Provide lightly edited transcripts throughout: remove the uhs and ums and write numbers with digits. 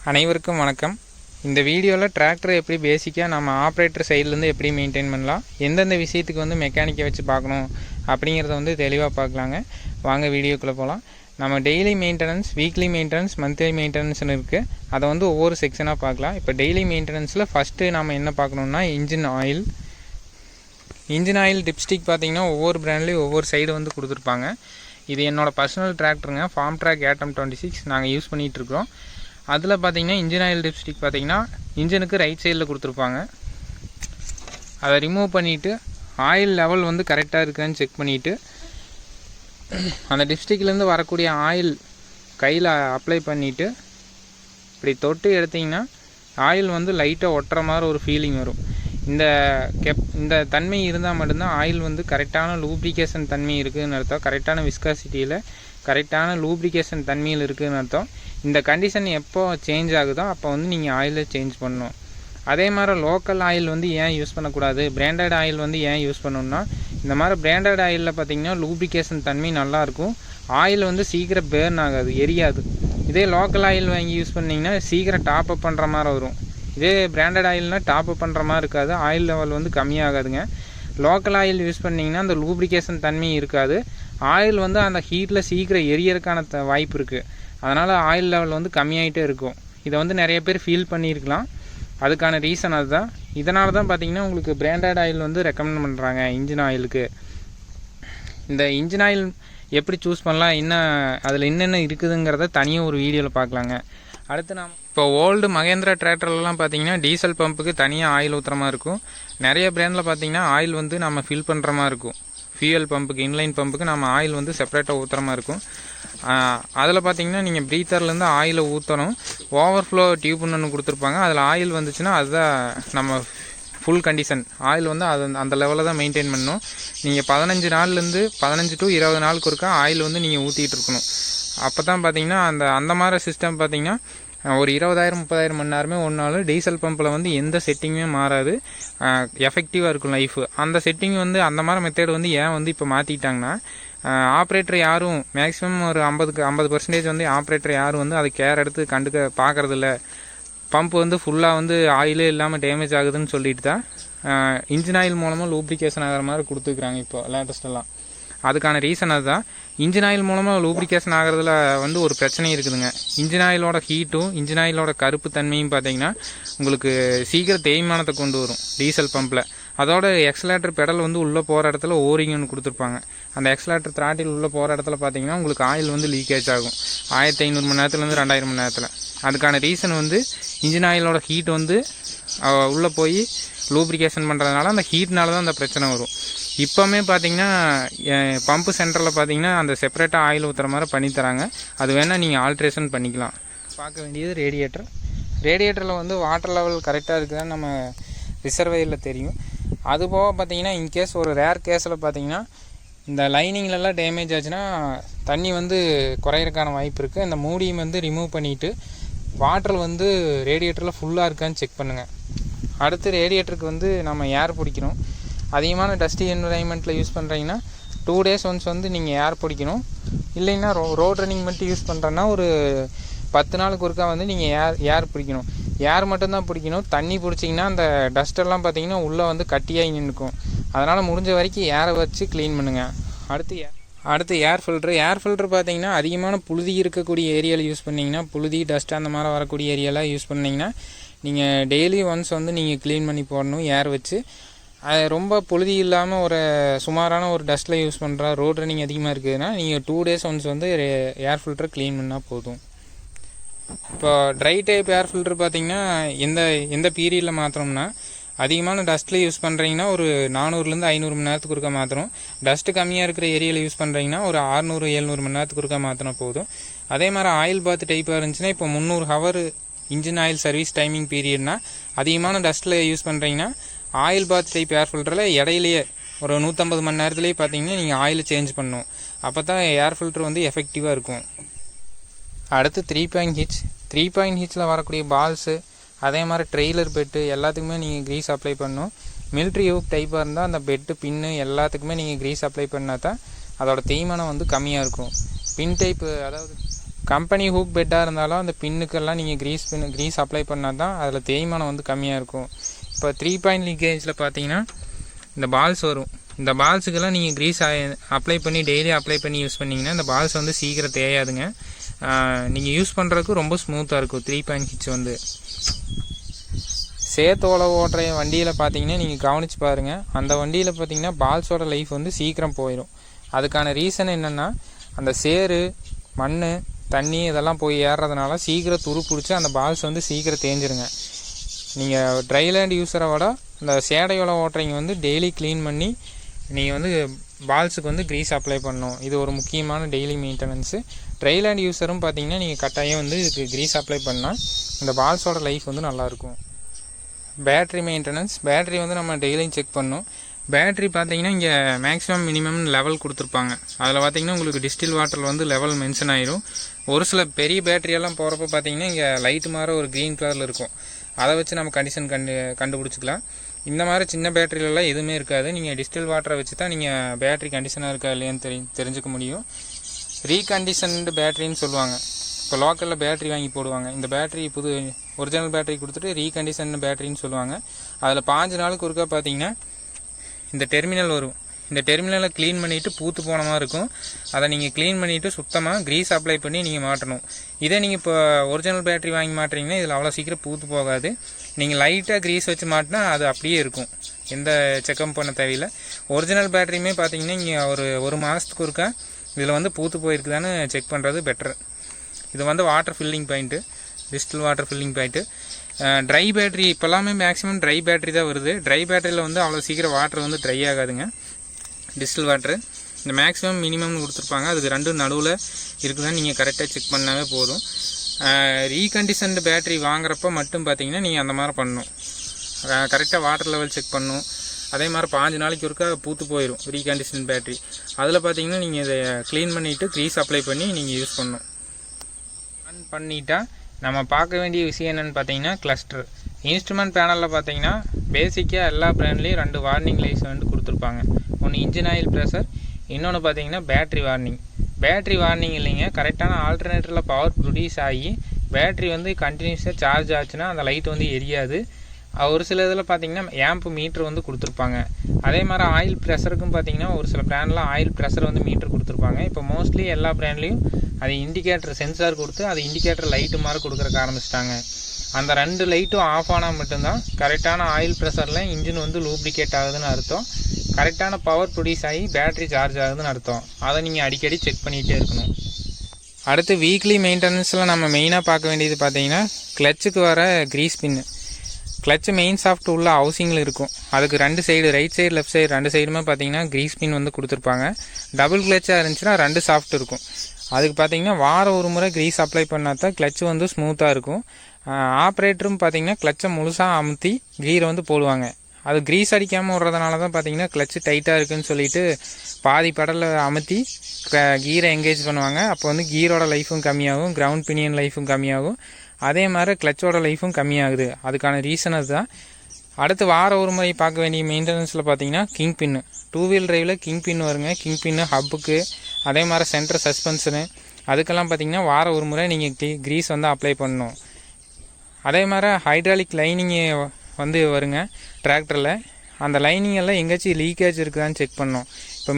அனைவருக்கும் வணக்கம். இந்த வீடியோவில் டிராக்டரை எப்படி பேசிக்காக நம்ம ஆப்ரேட்டர் சைட்லேருந்து எப்படி மெயின்டைன் பண்ணலாம், எந்தெந்த விஷயத்துக்கு வந்து மெக்கானிக்கை வச்சு பார்க்கணும் அப்படிங்கிறத வந்து தெளிவாக பார்க்கலாங்க. வாங்க வீடியோக்குள்ளே போகலாம். நம்ம daily maintenance, weekly maintenance, monthly மெயின்டெனன்ஸ்னு இருக்குது. அதை வந்து ஒவ்வொரு செக்ஷனாக பார்க்கலாம். இப்போ டெய்லி மெயின்டெனன்ஸில் ஃபஸ்ட்டு நம்ம என்ன பார்க்கணுன்னா இன்ஜின் ஆயில் டிப்ஸ்டிக் பார்த்திங்கன்னா ஒவ்வொரு பிராண்ட்லேயும் ஒவ்வொரு சைடு வந்து கொடுத்துருப்பாங்க. இது என்னோடய பர்சனல் டிராக்டருங்க, ஃபார்ம் ட்ராக் ஏட்டம் 26 நாங்கள் யூஸ் பண்ணிகிட்ருக்கோம். அதில் பார்த்திங்கன்னா இன்ஜின் ஆயில் டிப்ஸ்டிக் பார்த்திங்கன்னா இன்ஜினுக்கு ரைட் சைடில் கொடுத்துருப்பாங்க. அதை ரிமூவ் பண்ணிவிட்டு ஆயில் லெவல் வந்து கரெக்டாக இருக்கான்னு செக் பண்ணிவிட்டு அந்த டிப்ஸ்டிக்லேருந்து வரக்கூடிய ஆயில் கையில் அப்ளை பண்ணிவிட்டு இப்படி தொட்டு எடுத்திங்கன்னா ஆயில் வந்து லைட்டாக ஒட்டுற மாதிரி ஒரு ஃபீலிங் வரும். இந்த தன்மை இருந்தால் மட்டும்தான் ஆயில் வந்து கரெக்டான லூப்ரிகேஷன் தன்மை இருக்குதுன்னு அர்த்தம். கரெக்டான விஸ்காசிட்டியில் கரெக்டான லூப்ரிகேஷன் தன்மையில் இருக்குதுன்னு அர்த்தம். இந்த கண்டிஷன் எப்போ சேஞ்ச் ஆகுதோ அப்போ வந்து நீங்கள் ஆயிலை சேஞ்ச் பண்ணணும். அதே மாதிரி லோக்கல் ஆயில் வந்து ஏன் யூஸ் பண்ணக்கூடாது, பிராண்டட் ஆயில் வந்து ஏன் யூஸ் பண்ணணும்னா, இந்த மாதிரி பிராண்டட் ஆயிலில் பார்த்திங்கன்னா லூப்ரிகேஷன் தன்மை நல்லாயிருக்கும். ஆயில் வந்து சீக்கிரம் பேர்ன் ஆகாது, எரியாது. இதே லோக்கல் ஆயில் வாங்கி யூஸ் பண்ணிங்கன்னா சீக்கிரம் டாப் அப் பண்ணுற மாதிரி வரும். இதே பிராண்டட் ஆயில்னால் டாப் அப் பண்ணுற மாதிரி இருக்காது, ஆயில் லெவல் வந்து கம்மியாகாதுங்க. லோக்கல் ஆயில் யூஸ் பண்ணிங்கன்னா அந்த லூப்ரிகேஷன் தன்மை இருக்காது. ஆயில் வந்து அந்த ஹீட்டில் சீக்கிரம் எரியறதுக்கான வாய்ப்பு இருக்குது. அதனால் ஆயில் லெவல் வந்து கம்மியாகிட்டே இருக்கும். இதை வந்து நிறைய பேர் ஃபீல் பண்ணியிருக்கலாம். அதுக்கான ரீசன் அதுதான். இதனால தான் பார்த்திங்கன்னா உங்களுக்கு பிராண்டட் ஆயில் வந்து ரெக்கமெண்ட் பண்ணுறாங்க இன்ஜின் ஆயிலுக்கு. இந்த இன்ஜின் ஆயில் எப்படி சூஸ் பண்ணலாம், அதில் என்னென்ன இருக்குதுங்கிறத தனியாக ஒரு வீடியோவில் பார்க்கலாங்க. அடுத்து நாம் இப்போ ஓல்டு மகேந்திரா டிராக்டர்லாம் பார்த்திங்கன்னா டீசல் பம்புக்கு தனியாக ஆயில் ஊற்றுற மாதிரி இருக்கும். நிறைய பிராண்டில் பார்த்திங்கன்னா ஆயில் வந்து நம்ம ஃபில் பண்ணுற மாதிரி இருக்கும். ஃபியூயல் பம்புக்கு, இன்லைன் பம்புக்கு நம்ம ஆயில் வந்து செப்பரேட்டாக ஊற்றுற மாதிரி இருக்கும். அதில் பார்த்திங்கன்னா நீங்கள் ப்ரீத்தர்லேருந்து ஆயிலை ஊற்றணும். ஓவர்ஃப்ளோ டியூப்னு ஒன்று கொடுத்துருப்பாங்க. அதில் ஆயில் வந்துச்சுன்னா அதுதான் நம்ம ஃபுல் கண்டிஷன். ஆயில் வந்து அந்த லெவலில் தான் மெயின்டைன் பண்ணணும். நீங்கள் 15 நாள்லேருந்து 15 to 20 நாளுக்கு ஒருக்கா ஆயில் வந்து நீங்கள் ஊற்றிட்டு இருக்கணும். அப்போ தான் பார்த்திங்கன்னா அந்த மாதிரி சிஸ்டம் பார்த்திங்கன்னா ஒரு 20,000-30,000 மணி நேரமே ஒன்றாலும் டீசல் பம்பில் வந்து எந்த செட்டிங்குமே மாறாது, எஃபெக்டிவாக இருக்கும் லைஃபு. அந்த செட்டிங் வந்து அந்த மாதிரி மெத்தேடு வந்து ஏன் வந்து இப்போ மாற்றிட்டாங்கன்னா, ஆப்ரேட்டர் யாரும் மேக்ஸிமம் ஒரு 50% வந்து ஆப்ரேட்டர் யாரும் வந்து அதை கேர் எடுத்து பார்க்குறதில்ல. பம்ப் வந்து ஃபுல்லாக வந்து ஆயிலே இல்லாமல் டேமேஜ் ஆகுதுன்னு சொல்லிட்டு தான் இன்ஜின் ஆயில் மூலமாக லூப்ரிகேஷன் ஆகிற மாதிரி கொடுத்துருக்குறாங்க இப்போ லேட்டஸ்ட்டெல்லாம். அதுக்கான ரீசன் அதுதான். இன்ஜின் ஆயில் மூலமாக லூப்ரிகேஷன் ஆகிறதுல வந்து ஒரு பிரச்சனை இருக்குதுங்க. இன்ஜின் ஆயிலோட ஹீட்டும் இன்ஜின் ஆயிலோட கருப்பு தன்மையும் பார்த்திங்கன்னா உங்களுக்கு சீக்கிரம் தேய்மானத்தை கொண்டு வரும் டீசல் பம்பில். அதோட எக்ஸலேட்டர் பெடல் வந்து உள்ளே போகிற இடத்துல ஓரிங் ஒன்று கொடுத்துருப்பாங்க. அந்த எக்ஸலேட்டர் த்ராட்டில் உள்ளே போகிற இடத்துல பார்த்திங்கன்னா உங்களுக்கு ஆயில் வந்து லீக்கேஜ் ஆகும் 1500 மணி நேரத்துலேருந்து 2000 மணி நேரத்தில். அதுக்கான ரீசன் வந்து இன்ஜின் ஆயிலோட ஹீட் வந்து உள்ளே போய் லூப்ரிகேஷன் பண்ணுறதுனால அந்த ஹீட்னால தான் அந்த பிரச்சனை வரும். இப்போவுமே பார்த்திங்கன்னா பம்பு சென்டரில் பார்த்திங்கன்னா அந்த செப்பரேட்டாக ஆயில் ஊற்றுற மாதிரி பண்ணித்தராங்க. அது வேணால் நீங்கள் ஆல்ட்ரேஷன் பண்ணிக்கலாம். பார்க்க வேண்டியது ரேடியேட்டரில் வந்து வாட்டர் லெவல் கரெக்டாக இருக்குதுன்னு நம்ம ரிசர்வேயரில் தெரியும். அதுபோக பார்த்திங்கன்னா இன்கேஸ் ஒரு ரேர் கேஸில் பார்த்திங்கன்னா இந்த லைனிங்லலாம் டேமேஜ் ஆச்சுன்னா தண்ணி வந்து குறையிறதுக்கான வாய்ப்பு இருக்குது. இந்த மூடியும் வந்து ரிமூவ் பண்ணிவிட்டு வாட்டர் வந்து ரேடியேட்டரில் ஃபுல்லாக இருக்கான்னு செக் பண்ணுங்கள். அடுத்து ரேடியேட்டருக்கு வந்து நம்ம ஏர் பிடிக்கணும். அதிகமான டஸ்டி என்விரான்மெண்ட்டில் யூஸ் பண்ணுறீங்கன்னா 2 days ஒன்ஸ் வந்து நீங்கள் ஏர் பிடிக்கணும். இல்லைன்னா ரோட் ரன்னிங் மட்டும் யூஸ் பண்ணுறேன்னா ஒரு 10 நாளுக்கு ஒருக்கா வந்து நீங்கள் ஏர் பிடிக்கணும். ஏர் மட்டும்தான் பிடிக்கணும். தண்ணி பிடிச்சிங்கன்னா அந்த டஸ்டெல்லாம் பார்த்திங்கன்னா உள்ளே வந்து கட்டியாகி நின்றுக்கும். அதனால் முடிஞ்ச வரைக்கும் ஏரை வச்சு க்ளீன் பண்ணுங்கள். அடுத்து ஏர் ஃபில்ட்ரு பார்த்திங்கன்னா அதிகமான புழுதி இருக்கக்கூடிய ஏரியாவில் யூஸ் பண்ணிங்கன்னா, புழுதி டஸ்ட் அந்த மாதிரி வரக்கூடிய ஏரியாலாம் யூஸ் பண்ணிங்கன்னா நீங்கள் டெய்லி ஒன்ஸ் வந்து நீங்கள் க்ளீன் பண்ணி போடணும் ஏர் வச்சு. அது ரொம்ப புழுதி இல்லாமல் ஒரு சுமாரான ஒரு டஸ்ட்டில் யூஸ் பண்ணுற ரோட் ரன்னிங் அதிகமாக இருக்குதுன்னா நீங்கள் 2 days ஒன்ஸ் வந்து ஏர் ஃபில்டரை க்ளீன் பண்ணால் போதும். இப்போ ட்ரை டைப் ஏர் ஃபில்ட்ரு பார்த்திங்கன்னா எந்த பீரியடில் மாற்றணும்னா, அதிகமான டஸ்ட்டில் யூஸ் பண்ணுறீங்கன்னா ஒரு 400-500 மணி நேரத்துக்கு ஒருக்கா மாற்றணும். டஸ்ட்டு கம்மியாக இருக்கிற ஏரியாவில் யூஸ் பண்ணுறீங்கன்னா ஒரு 600-700 மணி நேரத்துக்கு ஒருக்கா மாற்றினா போதும். அதே மாதிரி ஆயில் பாத் டைப்பாக இருந்துச்சுன்னா இப்போ 300 hour engine oil service timing பீரியட்னா, அதிகமான டஸ்ட்டில் யூஸ் பண்ணுறீங்கன்னா ஆயில் பாத் டைப் ஏர் ஃபில்டரில் இடையிலேயே ஒரு 150 மணி நேரத்துலேயே பார்த்தீங்கன்னா நீங்கள் ஆயில் சேஞ்ச் பண்ணணும். அப்போ தான் ஏர் ஃபில்டர் வந்து எஃபெக்டிவாக இருக்கும். அடுத்து 3 ஹிச்சில் வரக்கூடிய பால்ஸு, அதே மாதிரி ட்ரெய்லர் பெட்டு எல்லாத்துக்குமே நீங்கள் க்ரீஸ் அப்ளை பண்ணணும். மிலிட்ரி யூக் டைப்பாக இருந்தால் அந்த பெட்டு பின்னு எல்லாத்துக்குமே நீங்கள் க்ரீஸ் அப்ளை பண்ணால் தான் அதோட தேய்மானம் வந்து கம்மியாக இருக்கும். பின் டைப்பு, அதாவது கம்பெனி ஹூக் பெட்டாக இருந்தாலும் அந்த பின்னுக்கெல்லாம் நீங்கள் க்ரீஸ் அப்ளை பண்ணால் தான் அதில் தேய்மானம் வந்து கம்மியாக இருக்கும். இப்போ 3 பாயிண்ட் லீக்கேஜில் பார்த்தீங்கன்னா இந்த பால்ஸ் வரும். இந்த பால்ஸுக்கெல்லாம் நீங்கள் க்ரீஸ் அப்ளை பண்ணி டெய்லி அப்ளை பண்ணி யூஸ் பண்ணிங்கன்னா இந்த பால்ஸ் வந்து சீக்கிரம் தேயாதுங்க. நீங்கள் யூஸ் பண்ணுறதுக்கு ரொம்ப ஸ்மூத்தாக இருக்கும். 3 பாயிண்ட் ஹிட்ச் வந்து சேத்தோலை ஓட்டுற வண்டியில் பார்த்தீங்கன்னா நீங்கள் கவனித்து பாருங்கள். அந்த வண்டியில் பார்த்தீங்கன்னா பால்ஸோட லைஃப் வந்து சீக்கிரம் போயிடும். அதுக்கான ரீசன் என்னென்னா அந்த சேறு, மண், தண்ணி இதெல்லாம் போய் ஏறுறதுனால சீக்கிரம் துரு பிடிச்சி அந்த பால்ஸ் வந்து சீக்கிரம் தேஞ்சிருங்க. நீங்கள் ட்ரைலேண்ட் யூஸரை விட இந்த சேடையோட ஓட்டுறீங்க வந்து டெய்லி க்ளீன் பண்ணி நீங்கள் வந்து பால்ஸுக்கு வந்து க்ரீஸ் அப்ளை பண்ணணும். இது ஒரு முக்கியமான டெய்லி மெயின்டெனன்ஸு. ட்ரைலேண்ட் யூஸரும் பார்த்தீங்கன்னா நீங்கள் கட்டாயம் வந்து இதுக்கு க்ரீஸ் அப்ளை பண்ணால் இந்த பால்ஸோட லைஃப் வந்து நல்லாயிருக்கும். Battery maintenance. பேட்ரி வந்து நம்ம டெய்லியும் செக் பண்ணணும். பேட்ரி பார்த்தீங்கன்னா இங்கே மேக்ஸிமம் மினிமம் லெவல் கொடுத்துருப்பாங்க. அதில் பார்த்தீங்கன்னா உங்களுக்கு டிஸ்டில் வாட்டரில் வந்து லெவல் மென்ஷன் ஆயிரும். ஒரு சில பெரிய பேட்டரியெல்லாம் போகிறப்ப பார்த்தீங்கன்னா இங்கே லைட்டு மாதிரி ஒரு க்ரீன் கலரில் இருக்கும். அதை வச்சு நம்ம கண்டிஷன் கண்டுபிடிச்சிக்கலாம். இந்த மாதிரி சின்ன பேட்டரியிலலாம் எதுவுமே இருக்காது. நீங்கள் டிஸ்டில் வாட்டரை வச்சு தான் நீங்கள் பேட்டரி கண்டிஷனாக இருக்கா இல்லையான்னு தெரிஞ்சுக்க முடியும். ரீகண்டிஷன்டு பேட்டரின்னு சொல்லுவாங்க. இப்போ லோக்கலில் பேட்டரி வாங்கி போடுவாங்க. இந்த பேட்டரி புது ஒரிஜினல் பேட்டரி கொடுத்துட்டு ரீகண்டிஷன் பேட்டரின்னு சொல்லுவாங்க. அதில் 5 நாளுக்கு ஒருக்கா பார்த்தீங்கன்னா இந்த டெர்மினல் வரும். இந்த டெர்மினலை க்ளீன் பண்ணிவிட்டு பூத்து போன மாதிரி இருக்கும். அதை நீங்கள் க்ளீன் பண்ணிவிட்டு சுத்தமாக க்ரீஸ் அப்ளை பண்ணி நீங்கள் மாட்டணும். இதே நீங்கள் இப்போ ஒரிஜினல் பேட்டரி வாங்கி மாட்டுறீங்கன்னா இதில் அவ்வளோ சீக்கிரம் பூத்து போகாது. நீங்கள் லைட்டாக க்ரீஸ் வச்சு மாட்டினா அது அப்படியே இருக்கும். எந்த செக்அப் பண்ண தேவையில்லை. ஒரிஜினல் பேட்டரியுமே பார்த்தீங்கன்னா இங்கே ஒரு மாதத்துக்கு ஒருக்கா இதில் வந்து பூத்து போயிருக்குதான்னு செக் பண்ணுறது பெட்டர். இது வந்து water filling point, distil water filling point. Dry battery இப்போல்லாமே மேக்ஸிமம் ட்ரை பேட்டரி தான் வருது. ட்ரை பேட்டரியில் வந்து அவ்வளோ சீக்கிரம் வாட்டர் வந்து ட்ரை ஆகாதுங்க. டிஸ்டில் வாட்ரு இந்த மேக்ஸிமம் மினிமம்னு கொடுத்துருப்பாங்க. அதுக்கு ரெண்டும் நடுவில் இருக்குதான்னு நீங்கள் கரெக்டாக செக் பண்ணாவே போதும். ரீகண்டிஷன்டு பேட்டரி வாங்குறப்ப மட்டும் பார்த்தீங்கன்னா நீங்கள் அந்த மாதிரி பண்ணணும். கரெக்டாக வாட்டர் லெவல் செக் பண்ணணும். அதே மாதிரி 5 நாளைக்கு ஒருக்கா பூத்து போயிடும் ரீகண்டிஷன் பேட்டரி. அதில் பார்த்தீங்கன்னா நீங்கள் இதை க்ளீன் பண்ணிவிட்டு க்ரீஸ் அப்ளை பண்ணி நீங்கள் யூஸ் பண்ணணும். ஆன் பண்ணிட்டா நம்ம பார்க்க வேண்டிய விஷயம் என்னென்னு பார்த்தீங்கன்னா கிளஸ்டர். இன்ஸ்ட்ருமெண்ட் பேனலில் பார்த்தீங்கன்னா பேசிக்காக எல்லா பிராண்ட்லேயும் 2 வார்னிங் லைட்ஸ் வந்து கொடுத்துருப்பாங்க. ஒன்று இன்ஜின் ஆயில் ப்ரெஷர், இன்னொன்று பார்த்தீங்கன்னா பேட்ரி வார்னிங். பேட்ரி வார்னிங் இல்லைங்க, கரெக்டான ஆல்டர்னேட்டரில் பவர் ப்ரொடியூஸ் ஆகி பேட்ரி வந்து கண்டினியூஸாக சார்ஜ் ஆச்சுன்னா அந்த லைட் வந்து எரியாது. ஒரு சில இதில் பார்த்தீங்கன்னா ஆம்ப் மீட்ரு வந்து கொடுத்துருப்பாங்க. அதே மாதிரி ஆயில் ப்ரெஷருக்கும் பார்த்தீங்கன்னா ஒரு சில பிராண்டில் ஆயில் ப்ரெஷர் வந்து மீட்ரு கொடுத்துருப்பாங்க. இப்போ மோஸ்ட்லி எல்லா பிராண்ட்லேயும் அது இண்டிகேட்டர் சென்சார் கொடுத்து அது இண்டிகேட்டர் லைட்டு மாதிரி கொடுக்குறக்க ஆரம்பிச்சிட்டாங்க. அந்த 2 லைட்டும் ஆஃப் ஆனால் மட்டும்தான் கரெக்டான ஆயில் ப்ரெஷரில் இன்ஜின் வந்து லூப்ரிகேட் ஆகுதுன்னு அர்த்தம். கரெக்டான பவர் ப்ரொடியூஸ் ஆகி பேட்ரி சார்ஜ் ஆகுதுன்னு அர்த்தம். அதை நீங்கள் அடிக்கடி செக் பண்ணிகிட்டே இருக்கணும். அடுத்து வீக்லி மெயின்டெனன்ஸில் நம்ம மெயினாக பார்க்க வேண்டியது பார்த்தீங்கன்னா கிளச்சுக்கு வர க்ரீஸ் பின்னு. கிளச்சு மெயின் சாஃப்ட் உள்ள ஹவுசிங்கில் இருக்கும். அதுக்கு 2 side, right side left side 2 சைடுமே பார்த்தீங்கன்னா க்ரீஸ் பின் வந்து கொடுத்துருப்பாங்க. டபுள் கிளச்சாக இருந்துச்சுன்னா 2 சாஃப்ட் இருக்கும். அதுக்கு பார்த்தீங்கன்னா வாரம் ஒரு முறை க்ரீஸ் அப்ளை பண்ணால் தான் கிளச்சு வந்து ஸ்மூத்தாக இருக்கும். ஆப்ரேட்டரும் பார்த்தீங்கன்னா கிளச்சை முழுசாக அமுத்தி கீரை வந்து போடுவாங்க. அது க்ரீஸ் அடிக்காமல் விட்றதுனால தான் பார்த்தீங்கன்னா கிளச்சு டைட்டாக இருக்குதுன்னு சொல்லிட்டு பாதி படலை அமுத்தி கீரை எங்கேஜ் பண்ணுவாங்க. அப்போ வந்து கீரோட லைஃபும் கம்மியாகும், கிரவுண்ட் பினியன் லைஃபும் கம்மியாகும். அதே மாதிரி கிளச்சோட லைஃபும் கம்மியாகுது. அதுக்கான ரீசன் அதுதான். அடுத்து வாரம் ஒரு முறை பார்க்க வேண்டிய மெயின்டெனன்ஸில் பார்த்தீங்கன்னா கிங் பின்னு. 2 வீல் டிரைவில் கிங் பின் வருங்க. கிங் பின்னு ஹப்புக்கு, அதே மாதிரி சென்டர் சஸ்பென்ஷனு, அதுக்கெல்லாம் பார்த்தீங்கன்னா வாரம் ஒரு முறை நீங்கள் க்ரீஸ் வந்து அப்ளை பண்ணணும். அதே மாதிரி ஹைட்ராலிக் லைனிங்கு வந்து வருங்க டிராக்டரில். அந்த லைனிங் எல்லாம் எங்கேயாச்சும் லீக்கேஜ் இருக்குதான்னு செக் பண்ணணும். இப்போ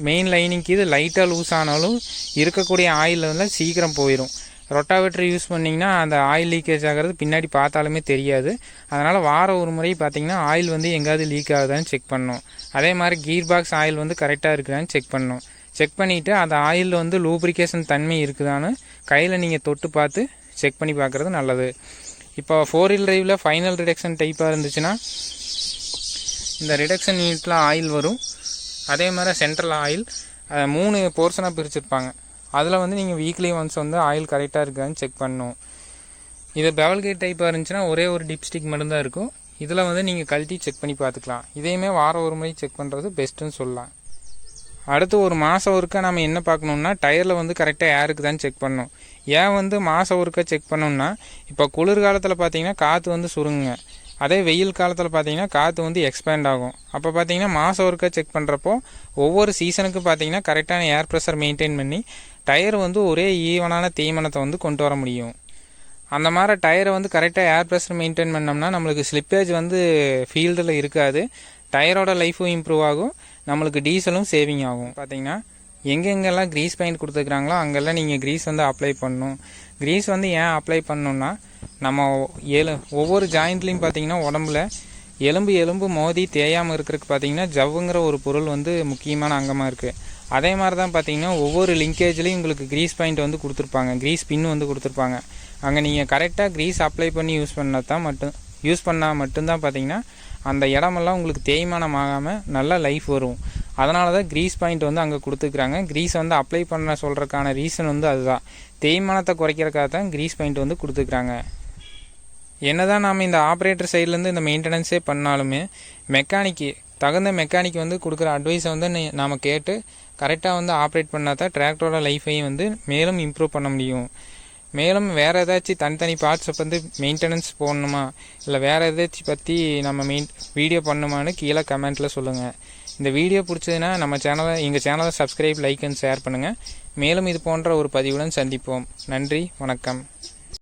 மெயின் லைனிங்க்கு இது லைட்டாக லூஸ் ஆனாலும் இருக்கக்கூடிய ஆயில் வந்து சீக்கிரம் போயிடும். ரொட்டாவேட்டர் யூஸ் பண்ணிங்கன்னா அந்த ஆயில் லீக்கேஜ் ஆகிறது பின்னாடி பார்த்தாலுமே தெரியாது. அதனால் வாரம் ஒரு முறை பார்த்திங்கன்னா ஆயில் வந்து எங்கேயாவது லீக் ஆகுதான்னு செக் பண்ணணும். அதே மாதிரி கீர் பாக்ஸ் ஆயில் வந்து கரெக்டாக இருக்குதான்னு செக் பண்ணணும். செக் பண்ணிவிட்டு அந்த ஆயில் வந்து லூப்ரிகேஷன் தன்மை இருக்குதான்னு கையில் நீங்கள் தொட்டு பார்த்து செக் பண்ணி பார்க்குறது நல்லது. இப்போ 4 வீல் டிரைவில் ஃபைனல் ரிடக்ஷன் டைப்பாக இருந்துச்சுன்னா இந்த ரிடக்ஷன் யூனிட்டில் ஆயில் வரும். அதே மாதிரி சென்ட்ரல் ஆயில் 3 போர்ஷனாக பிரிச்சுருப்பாங்க. அதில் வந்து நீங்கள் வீக்லி ஒன்ஸ் வந்து ஆயில் கரெக்டாக இருக்கான்னு செக் பண்ணணும். இது பெவல் கேட் டைப்பாக இருந்துச்சுன்னா ஒரே ஒரு டிப்ஸ்டிக் மட்டும்தான் இருக்கும். இதில் வந்து நீங்கள் கழட்டி செக் பண்ணி பார்த்துக்கலாம். இதையுமே வாரம் ஒரு முறை செக் பண்ணுறது பெஸ்ட்டுன்னு சொல்லலாம். அடுத்து ஒரு மாதம் ஒருக்கா நம்ம என்ன பார்க்கணுன்னா டயரில் வந்து கரெக்டாக ஏருக்கு தான் செக் பண்ணணும். ஏன் வந்து மாதம் ஒருக்கா செக் பண்ணணும்னா இப்போ குளிர்காலத்தில் பார்த்தீங்கன்னா காற்று வந்து சுருங்குங்க. அதே வெயில் காலத்தில் பார்த்தீங்கன்னா காற்று வந்து எக்ஸ்பேண்ட் ஆகும். அப்போ பார்த்தீங்கன்னா மாதம் ஒருக்கா செக் பண்ணுறப்போ ஒவ்வொரு சீசனுக்கு பார்த்தீங்கன்னா கரெக்டான ஏர் ப்ரெஷர் மெயின்டைன் பண்ணி டயர் வந்து ஒரே ஈவனான தேய்மானத்தை வந்து கொண்டு வர முடியும். அந்த மாதிரி டயரை வந்து கரெக்டாக ஏர் ப்ரெஷர் மெயின்டைன் பண்ணோம்னா நம்மளுக்கு ஸ்லிப்பேஜ் வந்து ஃபீல்டில் இருக்காது, டயரோட லைஃபும் இம்ப்ரூவ் ஆகும், நம்மளுக்கு டீசலும் சேவிங் ஆகும். பார்த்தீங்கன்னா எங்கெங்கெல்லாம் க்ரீஸ் பெயிண்ட் கொடுத்துருக்குறாங்களோ அங்கெல்லாம் நீங்கள் க்ரீஸ் வந்து அப்ளை பண்ணணும். க்ரீஸ் வந்து ஏன் அப்ளை பண்ணணுன்னா நம்ம ஒவ்வொரு ஜாயிண்ட்லேயும் பார்த்தீங்கன்னா உடம்புல எலும்பு மோதி தேயாமல் இருக்கிறதுக்கு பார்த்தீங்கன்னா ஜவ்வுங்கிற ஒரு பொருள் வந்து முக்கியமான அங்கமாக இருக்குது. அதே மாதிரி தான் பார்த்தீங்கன்னா ஒவ்வொரு லிங்கேஜ்லேயும் உங்களுக்கு க்ரீஸ் பாயிண்ட் வந்து கொடுத்துருப்பாங்க, க்ரீஸ் பின் வந்து கொடுத்துருப்பாங்க. அங்கே நீங்கள் கரெக்டாக க்ரீஸ் அப்ளை பண்ணி யூஸ் பண்ணால் மட்டும்தான் பார்த்தீங்கன்னா அந்த இடமெல்லாம் உங்களுக்கு தேய்மானம் ஆகாமல் நல்லா லைஃப் வரும். அதனால தான் க்ரீஸ் பாயிண்ட் வந்து அங்கே கொடுத்துருக்குறாங்க. க்ரீஸ் வந்து அப்ளை பண்ண சொல்கிறதுக்கான ரீசன் வந்து அதுதான், தேய்மானத்தை குறைக்கிறதுக்காக தான் க்ரீஸ் பாயிண்ட் வந்து கொடுத்துருக்குறாங்க. என்னதான் நாம் இந்த ஆப்ரேட்டர் சைட்லேருந்து இந்த மெயின்டெனன்ஸே பண்ணாலுமே தகுந்த மெக்கானிக் வந்து கொடுக்குற அட்வைஸை வந்து நாம் கேட்டு கரெக்டாக வந்து ஆப்ரேட் பண்ணால் தான் டிராக்டரோட லைஃபையும் வந்து மேலும் இம்ப்ரூவ் பண்ண முடியும். மேலும் வேறு ஏதாச்சும் தனித்தனி பார்ட்ஸை வந்து மெயின்டெனன்ஸ் போடணுமா இல்லை வேறு ஏதாச்சும் பற்றி நம்ம வீடியோ பண்ணணுமான்னு கீழே கமெண்ட்டில் சொல்லுங்கள். இந்த வீடியோ பிடிச்சதுன்னா எங்கள் சேனலை சப்ஸ்கிரைப், லைக் அண்ட் ஷேர் பண்ணுங்கள். மேலும் இது போன்ற ஒரு பதிவுடன் சந்திப்போம். நன்றி, வணக்கம்.